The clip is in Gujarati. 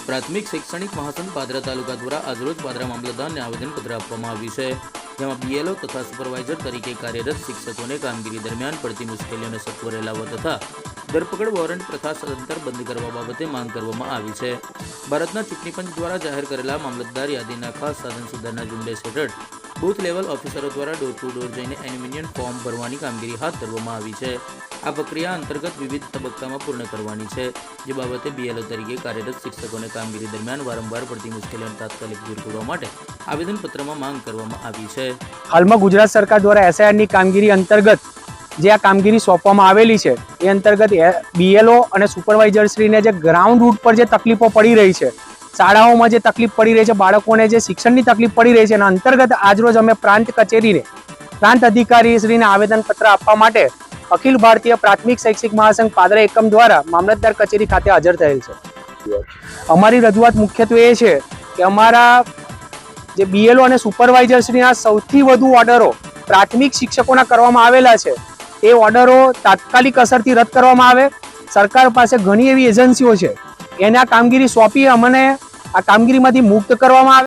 પ્રાથમિક શૈક્ષણિક મહાસંઘ પાદરા તાલુકા દ્વારા આજરોજ પાદરા મામલતદારને આવેદનપત્ર આપવામાં આવ્યું છે, જેમાં બીએલઓ તથા સુપરવાઇઝર તરીકે કાર્યરત શિક્ષકોને કામગીરી દરમિયાન પડતી મુશ્કેલીઓને સત્વરે લાવવા તથા ધરપકડ વોરંટ પ્રથા સદંતર બંધ કરવા બાબતે માંગ કરવામાં આવી છે। ભારતના ચૂંટણી પંચ દ્વારા જાહેર કરેલા મામલતદાર યાદીના ખાસ સાધન સુધારણા ઝુંબેશ હેઠળ બૂથ લેવલ ઓફિસરો દ્વારા ડોર ટુ ડોર જઈને એલ્યુમિનિયમ ફોર્મ ભરવાની કામગીરી હાથ ધરવામાં આવી છે। આ પ્રક્રિયા અંતર્ગત વિવિધ તબક્કામાં પૂર્ણ કરવાની છે, જે બાબતે બીએલઓ તરીકે કાર્યરત શિક્ષકોને કામગીરી દરમિયાન વારંવાર પડતી મુશ્કેલીઓને તાત્કાલિક દૂર કરવા માટે આવેદનપત્રમાં માંગ કરવામાં આવી છે। હાલમાં ગુજરાત સરકાર દ્વારા એસઆઈઆરની કામગીરી અંતર્ગત જે આ કામગીરી સોંપવામાં આવેલી છે એ અંતર્ગત બીએલઓ અને સુપરવાઇઝરશ્રીને જે ગ્રાઉન્ડ રૂટ પર જે તકલીફો પડી રહી છે, શાળાઓમાં જે તકલીફ પડી રહી છે, બાળકોને જે શિક્ષણની તકલીફ પડી રહી છે, એના અંતર્ગત આજરોજ અમે પ્રાંત કચેરીને પ્રાંત અધિકારીશ્રીને આવેદનપત્ર આપવા માટે અખિલ ભારતીય પ્રાથમિક શૈક્ષિક મહાસંઘ પાદરા એકમ દ્વારા મામલતદાર કચેરી ખાતે હાજર થયેલ છે। અમારી રજૂઆત મુખ્યત્વે એ છે કે અમારા જે બીએલઓ અને સુપરવાઇઝરશ્રીના સૌથી વધુ ઓર્ડરો પ્રાથમિક શિક્ષકોના કરવામાં આવેલા છે, એ ઓર્ડરો તાત્કાલિક અસરથી રદ કરવામાં આવે। સરકાર પાસે ઘણી એવી એજન્સીઓ છે, એને આ કામગીરી સોંપી અમને આ કામગીરીમાંથી મુક્ત કરવામાં આવે।